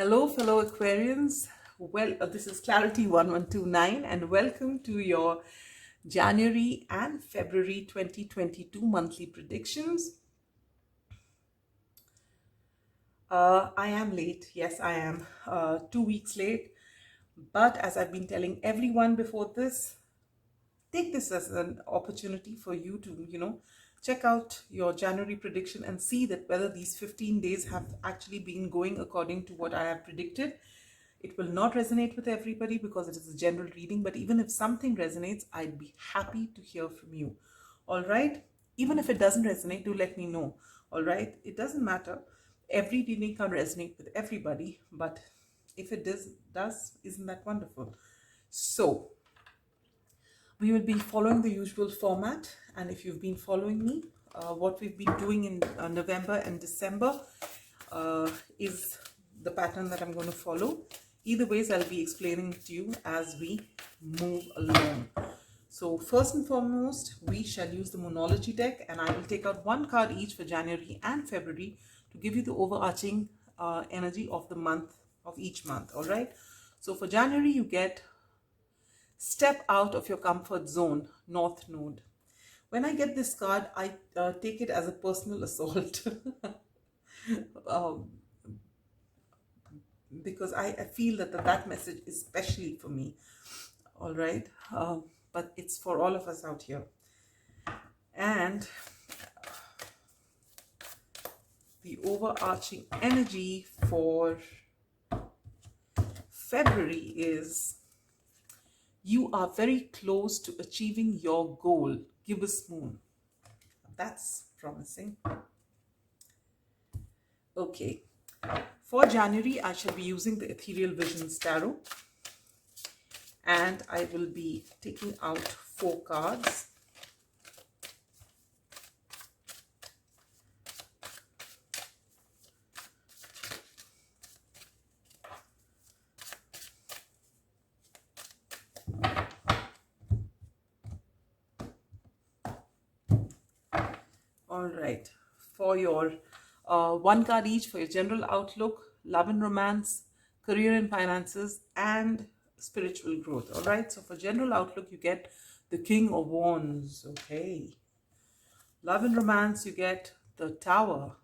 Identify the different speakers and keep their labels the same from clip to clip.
Speaker 1: Hello, fellow Aquarians. Well, this is Clarity1129, and welcome to your January and February 2022 monthly predictions. I am late. Yes, I am 2 weeks late. But as I've been telling everyone before this, take this as an opportunity for you to, check out your January prediction and see that whether these 15 days have actually been going according to what I have predicted. It will not resonate with everybody because it is a general reading, but even if something resonates, I'd be happy to hear from you. All right? Even if it doesn't resonate, do let me know. All right? It doesn't matter. Every reading can resonate with everybody, but if it does, isn't that wonderful? So, we will be following the usual format, and if you've been following me, what we've been doing in November and December is the pattern that I'm going to follow. Either ways, I'll be explaining to you as we move along. So first and foremost, we shall use the Moonology deck, and I will take out one card each for January and February to give you the overarching energy of the month, of each month. All right. So for January, you get Step Out of Your Comfort Zone, North Node. When I get this card, I take it as a personal assault. Because I feel that message is especially for me. All right. But it's for all of us out here. And the overarching energy for February is you are very close to achieving your goal. Gibbous Moon. That's promising. Okay. For January, I shall be using the Ethereal Visions Tarot. And I will be taking out 4 cards. All right. For your 1 card each for your general outlook, love and romance, career and finances, and spiritual growth. All right. So for general outlook, you get the King of Wands. Okay. Love and romance, you get the Tower.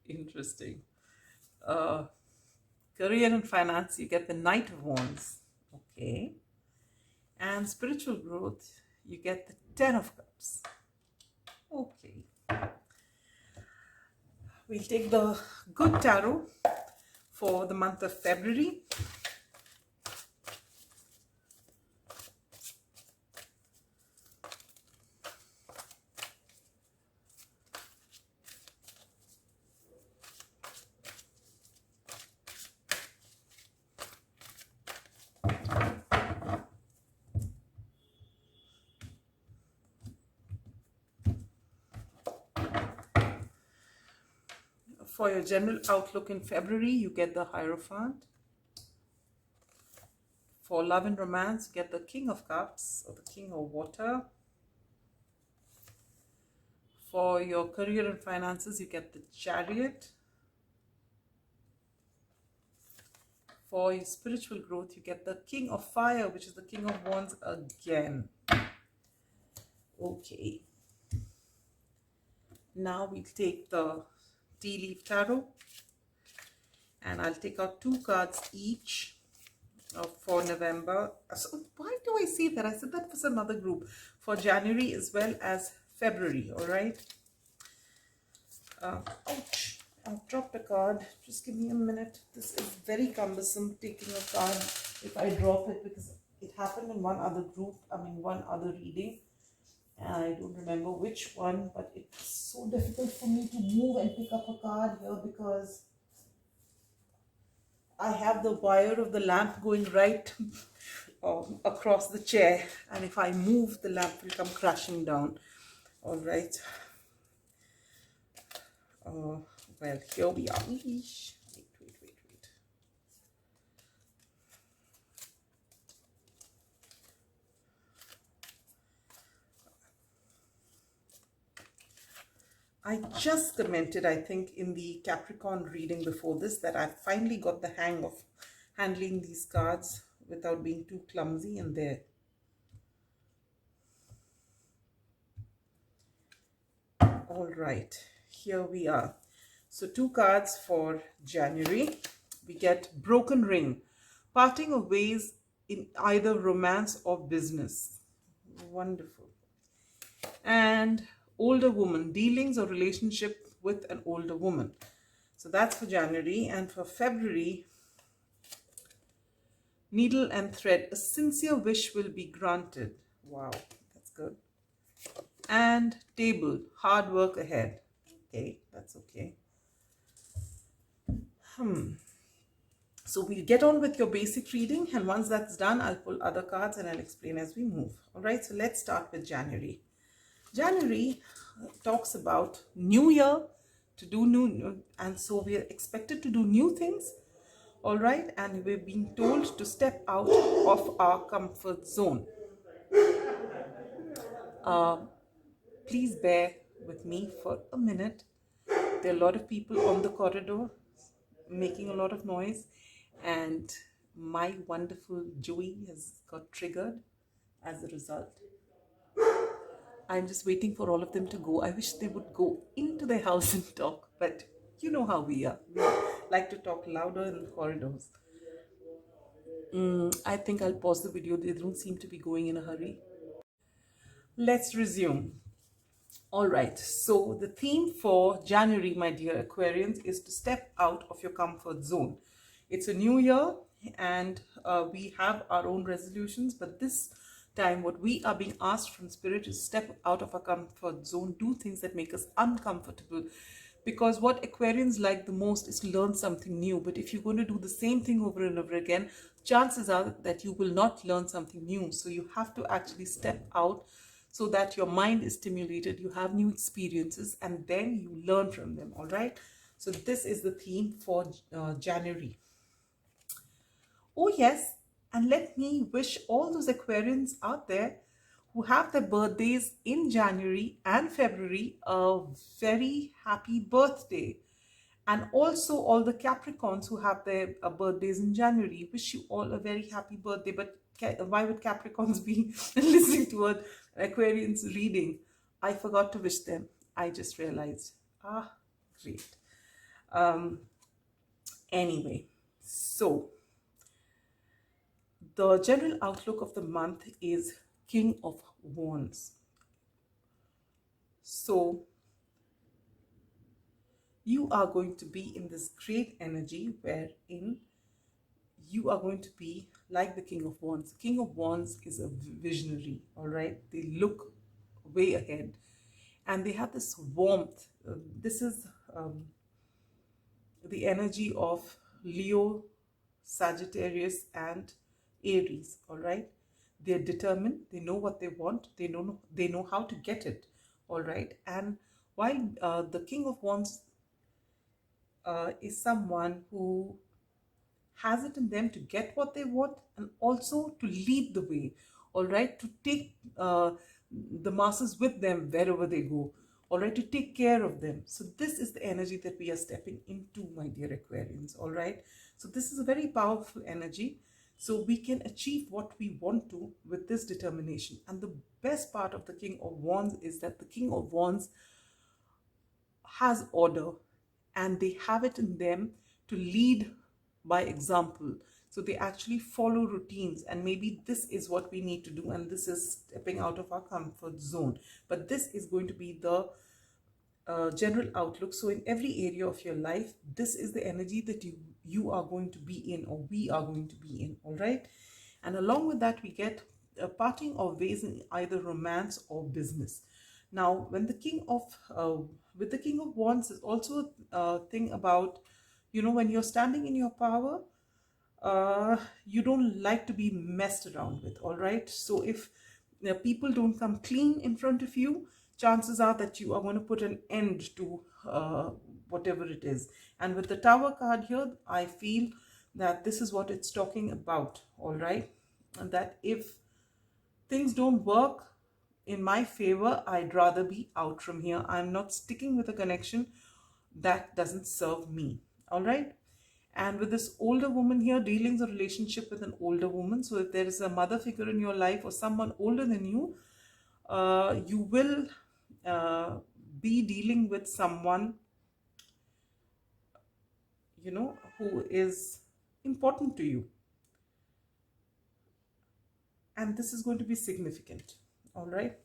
Speaker 1: Interesting. Career and finance, you get the Knight of Wands. Okay. And spiritual growth, you get the Ten of Cups. Okay. We'll take the good tarot for the month of February. For your general outlook in February, you get the Hierophant. For love and romance, you get the King of Cups or the King of Water. For your career and finances, you get the Chariot. For your spiritual growth, you get the King of Fire, which is the King of Wands again. Okay. Now we'll take the Tea Leaf Tarot. And I'll take out 2 cards each for November. So why do I say that? I said that for some other group. For January as well as February. All right. Ouch. I've dropped a card. Just give me a minute. This is very cumbersome taking a card if I drop it, because it happened in one other group, one other reading. And I don't remember which one, but it's so difficult for me to move and pick up a card here because I have the wire of the lamp going right across the chair. And if I move, the lamp will come crashing down. All right. Well, here we are. Wait. I just commented, I think, in the Capricorn reading before this that I finally got the hang of handling these cards without being too clumsy, and there. All right, here we are. So 2 cards for January. We get Broken Ring, parting of ways in either romance or business. Wonderful. And Older Woman, dealings or relationship with an older woman. So that's for January. And for February, Needle and Thread, a sincere wish will be granted. Wow, that's good. And Table, hard work ahead. Okay, that's okay. So we'll get on with your basic reading, and once that's done, I'll pull other cards and I'll explain as we move. All right, so let's start with January. January talks about new year, to do new, and so we are expected to do new things. All right, and we're being told to step out of our comfort zone. Please bear with me for a minute. There are a lot of people on the corridor making a lot of noise, and my wonderful Joey has got triggered as a result. I'm just waiting for all of them to go. I wish they would go into their house and talk, but you know how we are. We like to talk louder in the corridors. I think I'll pause the video. They don't seem to be going in a hurry. Let's resume. All right, so the theme for January, my dear Aquarians, is to step out of your comfort zone. It's a new year, and we have our own resolutions, but this time what we are being asked from Spirit is step out of our comfort zone, do things that make us uncomfortable, because what Aquarians like the most is to learn something new. But if you're going to do the same thing over and over again, chances are that you will not learn something new. So you have to actually step out so that your mind is stimulated, you have new experiences, and then you learn from them. All right, so this is the theme for January. Oh yes, and let me wish all those Aquarians out there who have their birthdays in January and February a very happy birthday. And also all the Capricorns who have their birthdays in January, wish you all a very happy birthday. But why would Capricorns be listening to an Aquarian's reading? I forgot to wish them. I just realized. Ah, great. Anyway, so the general outlook of the month is King of Wands. So you are going to be in this great energy wherein you are going to be like the King of Wands. The King of Wands is a visionary, all right? They look way ahead and they have this warmth. This is the energy of Leo, Sagittarius, and Aries, all right? They're determined, they know what they want, they know how to get it, all right? And while the King of Wands is someone who has it in them to get what they want and also to lead the way, all right, to take the masses with them wherever they go, all right, to take care of them. So this is the energy that we are stepping into, my dear Aquarians, all right? So this is a very powerful energy. So we can achieve what we want to with this determination. And the best part of the King of Wands is that the King of Wands has order and they have it in them to lead by example. So they actually follow routines, and maybe this is what we need to do, and this is stepping out of our comfort zone. But this is going to be the general outlook. So in every area of your life, this is the energy that you are going to be in, or we are going to be in, all right? And along with that, we get a parting of ways in either romance or business. Now, when the King of with the King of Wands is also a thing about, you know, when you're standing in your power, you don't like to be messed around with, all right? So if people don't come clean in front of you, chances are that you are going to put an end to whatever it is. And with the Tower card here, I feel that this is what it's talking about, all right? And that if things don't work, in my favor, I'd rather be out from here. I'm not sticking with a connection that doesn't serve me. All right. And with this older woman here, dealing a relationship with an older woman. So if there is a mother figure in your life or someone older than you, you will uh, be dealing with someone, who is important to you. And this is going to be significant. All right.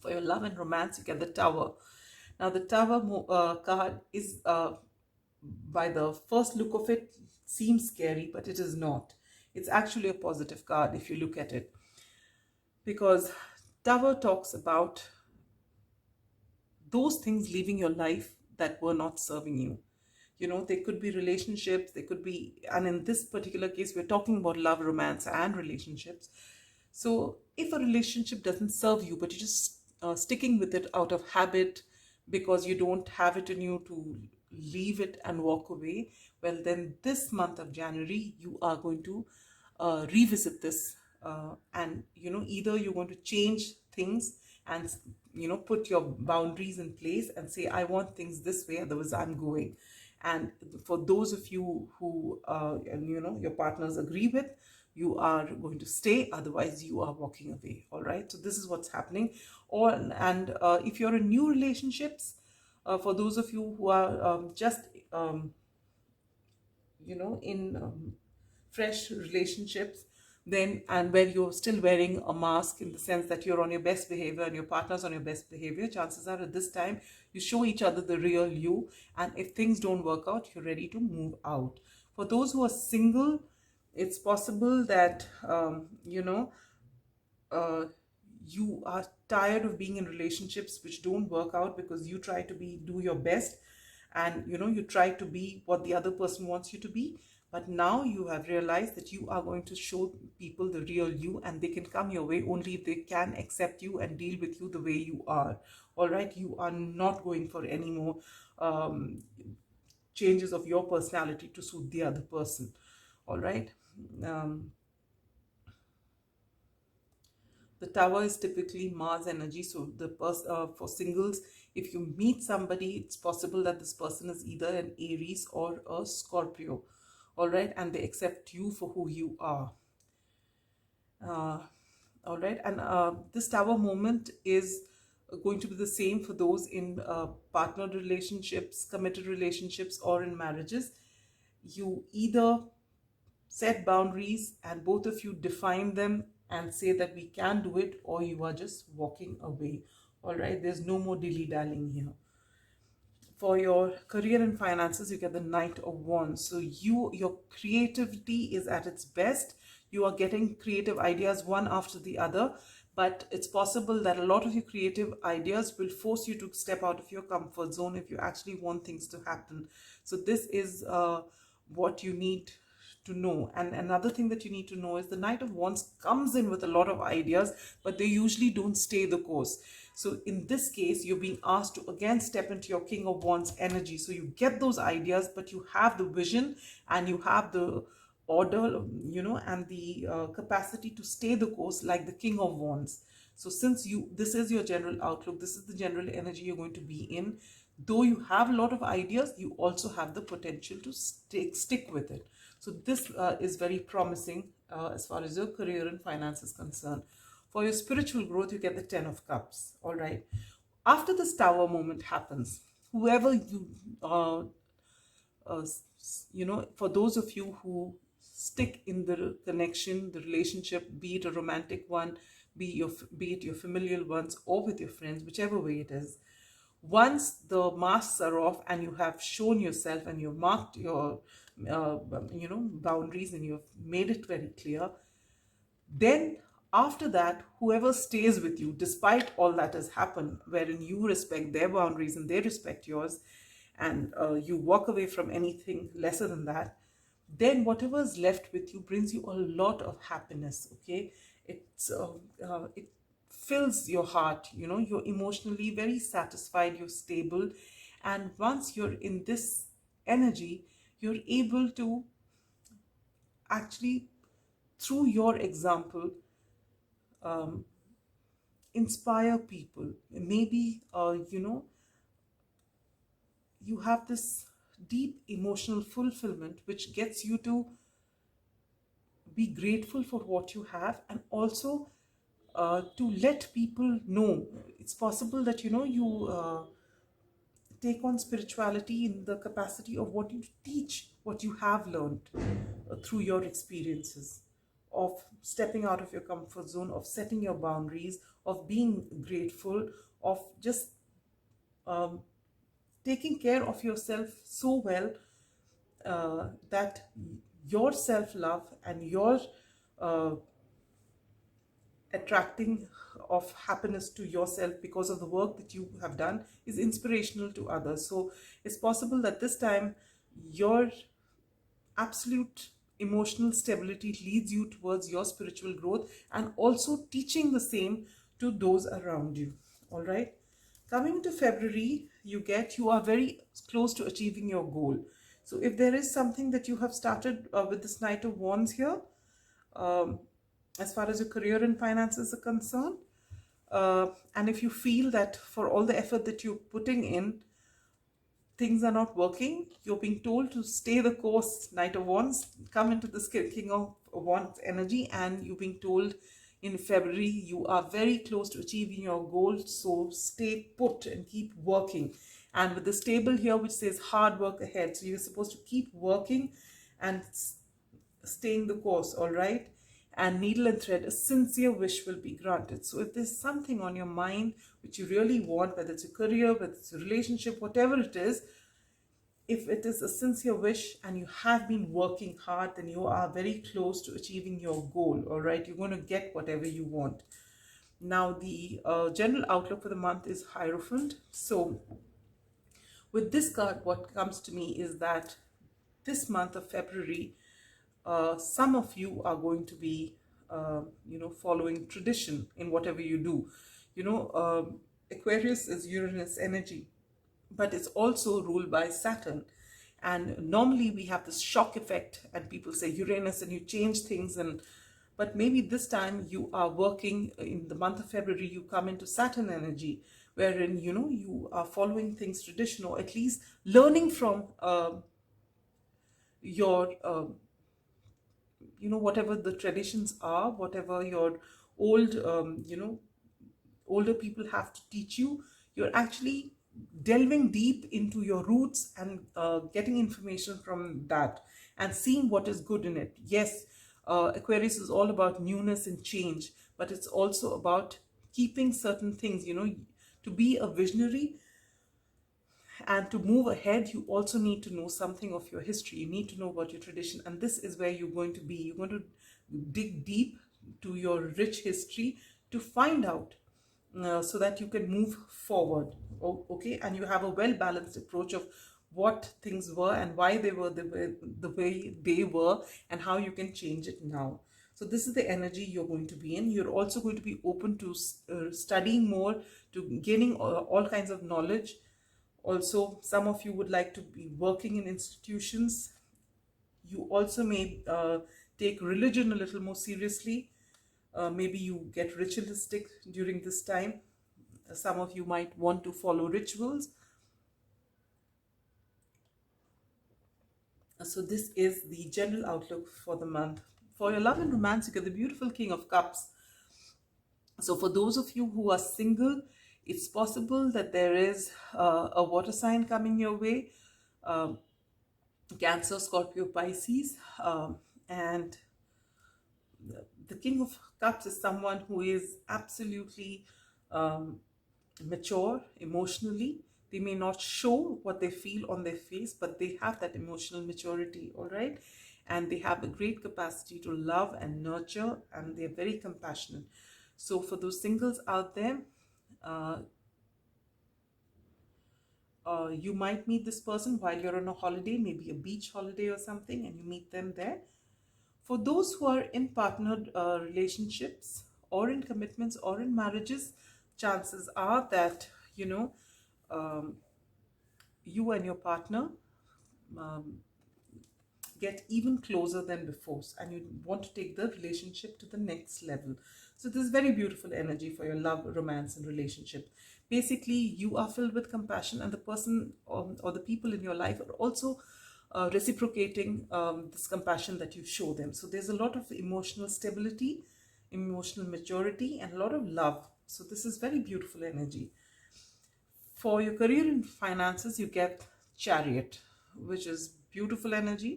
Speaker 1: For your love and romance, you get the Tower. Now, the Tower card is, by the first look of it, seems scary, but it is not. It's actually a positive card if you look at it. Because Tower talks about those things leaving your life that were not serving you. They could be relationships, they could be, and in this particular case, we're talking about love, romance, and relationships. So if a relationship doesn't serve you, but you're just sticking with it out of habit because you don't have it in you to leave it and walk away, well, then this month of January, you are going to revisit this. And, either you're going to change things and, put your boundaries in place and say, I want things this way, otherwise I'm going. And for those of you who, your partners agree with, you are going to stay, otherwise you are walking away. All right. So this is what's happening. And if you're in new relationships, for those of you who are just, in fresh relationships, then, and where you're still wearing a mask in the sense that you're on your best behavior and your partner's on your best behavior, chances are at this time you show each other the real you, and if things don't work out, you're ready to move out. For those who are single, it's possible that uh, you are tired of being in relationships which don't work out because you try to do your best, and you try to be what the other person wants you to be. But now you have realized that you are going to show people the real you, and they can come your way only if they can accept you and deal with you the way you are. All right. You are not going for any more changes of your personality to suit the other person. All right. um, the Tower is typically Mars energy. So for singles, if you meet somebody, it's possible that this person is either an Aries or a Scorpio. All right. And they accept you for who you are. All right. And this Tower moment is going to be the same for those in partnered relationships, committed relationships, or in marriages. You either set boundaries and both of you define them and say that we can do it, or you are just walking away. All right. There's no more dilly-dallying here. For your career and finances, you get the Knight of Wands. So your creativity is at its best. You are getting creative ideas one after the other, but it's possible that a lot of your creative ideas will force you to step out of your comfort zone if you actually want things to happen. So this is what you need to know. And another thing that you need to know is the Knight of Wands comes in with a lot of ideas, but they usually don't stay the course. So in this case, you're being asked to again step into your King of Wands energy. So you get those ideas, but you have the vision and you have the order, and the capacity to stay the course like the King of Wands. So since this is your general outlook, this is the general energy you're going to be in. Though you have a lot of ideas, you also have the potential to stick with it. So this is very promising as far as your career and finance is concerned. For your spiritual growth, you get the 10 of Cups. All right. After this Tower moment happens, whoever you, uh, for those of you who stick in the connection, the relationship, be it a romantic one, be it your familial ones, or with your friends, whichever way it is, once the masks are off and you have shown yourself and you've marked your boundaries and you've made it very clear, then after that, whoever stays with you despite all that has happened, wherein you respect their boundaries and they respect yours, and you walk away from anything lesser than that, then whatever is left with you brings you a lot of happiness. Okay. It fills your heart. You're emotionally very satisfied, you're stable, and once you're in this energy, you're able to actually, through your example, inspire people. Maybe, you know, you have this deep emotional fulfillment which gets you to be grateful for what you have, and also to let people know it's possible that, you know, you take on spirituality in the capacity of what you teach, what you have learned through your experiences, of stepping out of your comfort zone, of setting your boundaries, of being grateful, of just um, taking care of yourself so well that your self-love and your uh, attracting of happiness to yourself because of the work that you have done is inspirational to others. So it's possible that this time your absolute emotional stability leads you towards your spiritual growth, and also teaching the same to those around you. All right, coming to February, you are very close to achieving your goal. So if there is something that you have started with this Knight of Wands here, um, as far as your career and finances are concerned, and if you feel that for all the effort that you're putting in, things are not working, you're being told to stay the course. Knight of Wands, come into this King of Wands energy, and you're being told in February you are very close to achieving your goal. So stay put and keep working. And with the stable here, which says hard work ahead, so you're supposed to keep working and staying the course. All right, and needle and thread, a sincere wish will be granted. So if there's something on your mind which you really want, whether it's a career, whether it's a relationship, whatever it is, if it is a sincere wish and you have been working hard, then you are very close to achieving your goal. All right, you're going to get whatever you want. Now the general outlook for the month is Hierophant. So with this card, what comes to me is that this month of February, some of you are going to be, you know, following tradition in whatever you do. You know, Aquarius is Uranus energy, but it's also ruled by Saturn. And normally we have this shock effect, and people say Uranus and you change things, and but maybe this time you are working in the month of February, you come into Saturn energy, wherein, you know, you are following things traditional, or at least learning from your you know, whatever the traditions are, whatever your old you know, older people have to teach you. You're actually delving deep into your roots and getting information from that and seeing what is good in it. Yes, Aquarius is all about newness and change, but it's also about keeping certain things, you know. To be a visionary and to move ahead, you also need to know something of your history. You need to know about your tradition, and this is where you're going to be. You're going to dig deep to your rich history to find out, so that you can move forward. Okay, and you have a well-balanced approach of what things were and why they were the way they were, and how you can change it now. So this is the energy you're going to be in. You're also going to be open to studying more, to gaining all kinds of knowledge. Also, some of you would like to be working in institutions. You also may take religion a little more seriously. Maybe you get ritualistic during this time. Some of you might want to follow rituals. So this is the general outlook for the month. For your love and romance, you get the beautiful King of Cups. So for those of you who are single, it's possible that there is a water sign coming your way. Cancer, Scorpio, Pisces. And the King of Cups is someone who is absolutely mature emotionally. They may not show what they feel on their face, but they have that emotional maturity, all right? And they have a great capacity to love and nurture, and they're very compassionate. So for those singles out there, you might meet this person while you're on a holiday, maybe a beach holiday or something, and you meet them there. For those who are in partnered relationships, or in commitments, or in marriages, chances are that, you know, you and your partner get even closer than before, and you want to take the relationship to the next level. So this is very beautiful energy for your love, romance, and relationship. Basically, you are filled with compassion, and the person or the people in your life are also reciprocating this compassion that you show them. So there's a lot of emotional stability, emotional maturity, and a lot of love. So this is very beautiful energy. For your career and finances, you get Chariot, which is beautiful energy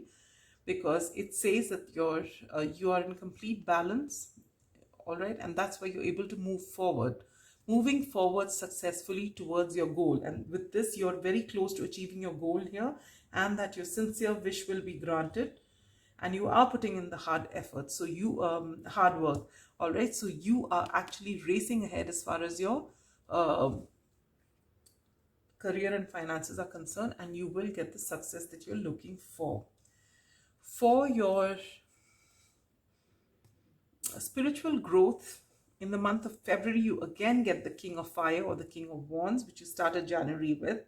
Speaker 1: because it says that you are in complete balance, all right, and that's why you're able to moving forward successfully towards your goal. And with this, you're very close to achieving your goal here, and that your sincere wish will be granted, and you are putting in the hard effort, so you hard work, all right. So you are actually racing ahead as far as your career and finances are concerned, and you will get the success that you're looking for. For your spiritual growth, in the month of February, you again get the King of Fire or the King of Wands, which you started January with.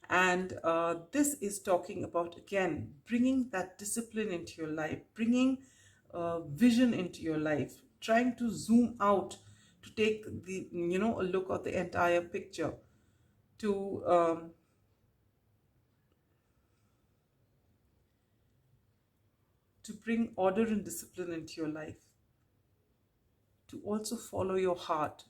Speaker 1: And this is talking about, again, bringing that discipline into your life, bringing vision into your life, trying to zoom out to take the, a look at the entire picture, to bring order and discipline into your life, to also follow your heart,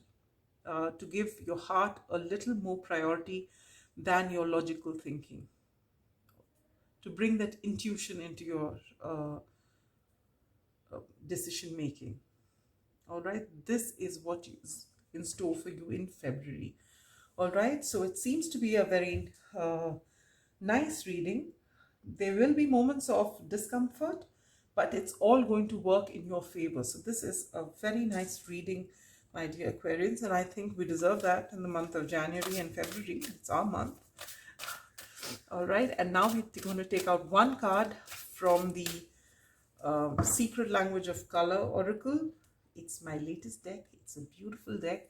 Speaker 1: to give your heart a little more priority than your logical thinking, to bring that intuition into your decision making. All right, this is what is in store for you in February. All right, so it seems to be a very nice reading. There will be moments of discomfort, but it's all going to work in your favor. So this is a very nice reading, my dear Aquarians, and I think we deserve that in the month of January and February. It's our month. All right, and now we're going to take out one card from the Secret Language of Color Oracle. It's my latest deck. It's a beautiful deck.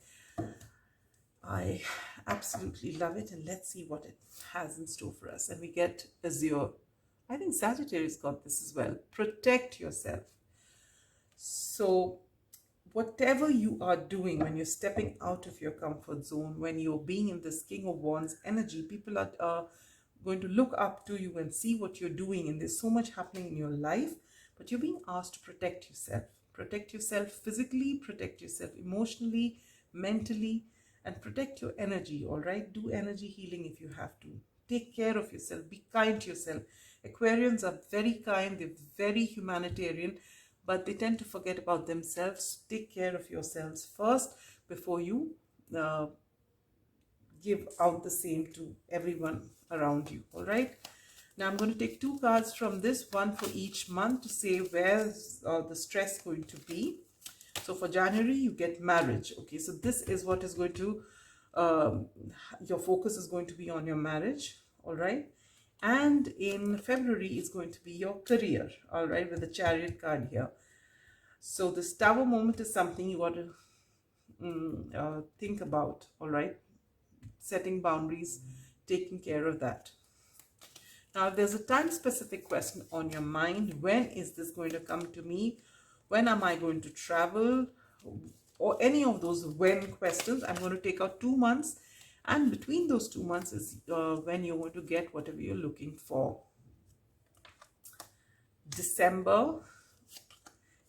Speaker 1: I absolutely love it, and let's see what it has in store for us. And we get Azure. I think Sagittarius got this as well. Protect yourself. So whatever you are doing, when you're stepping out of your comfort zone, when you're being in this King of Wands energy, people are going to look up to you and see what you're doing, and there's so much happening in your life, but you're being asked to protect yourself. Protect yourself physically, protect yourself emotionally, mentally, and protect your energy, all right? Do energy healing if you have to. Take care of yourself. Be kind to yourself. Aquarians are very kind. They're very humanitarian, but they tend to forget about themselves. Take care of yourselves first before you give out the same to everyone around you, all right? Now I'm going to take two cards from this, one for each month, to say where's the stress going to be. So for January, you get marriage. Okay, so this is what is going to, your focus is going to be on your marriage, all right? And in February, it's going to be your career, all right, with the Chariot card here. So this Tower moment is something you got to think about, all right? Setting boundaries, taking care of that. Now, if there's a time-specific question on your mind, when is this going to come to me? When am I going to travel? Or any of those when questions, I'm going to take out 2 months. And between those 2 months is when you're going to get whatever you're looking for. December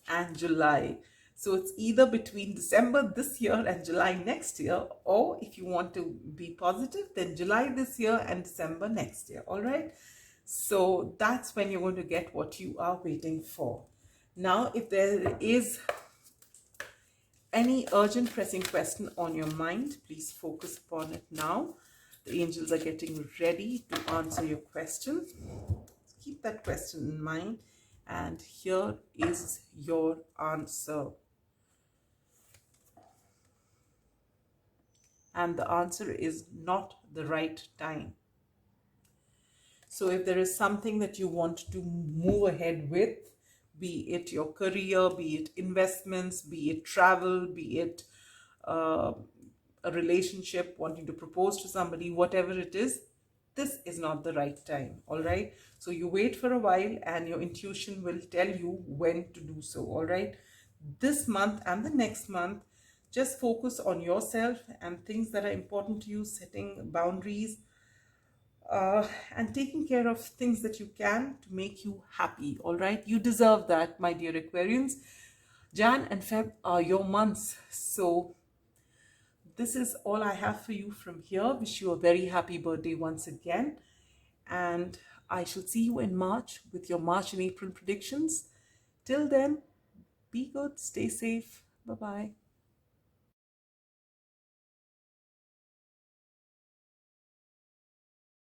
Speaker 1: and July. So it's either between December this year and July next year, or if you want to be positive, then July this year and December next year, all right? So that's when you're going to get what you are waiting for. Now, if there is any urgent pressing question on your mind, please focus upon it now. The angels are getting ready to answer your question. Keep that question in mind, and here is your answer. And the answer is not the right time. So if there is something that you want to move ahead with, be it your career, be it investments, be it travel, be it a relationship, wanting to propose to somebody, whatever it is, this is not the right time. All right, so you wait for a while and your intuition will tell you when to do so. All right, this month and the next month, just focus on yourself and things that are important to you, setting boundaries, and taking care of things that you can to make you happy. All right, you deserve that, my dear Aquarians. Jan and Feb are your months, so this is all I have for you from here. Wish you a very happy birthday once again, and I shall see you in March with your March and April predictions. Till then, be good, stay safe. Bye bye.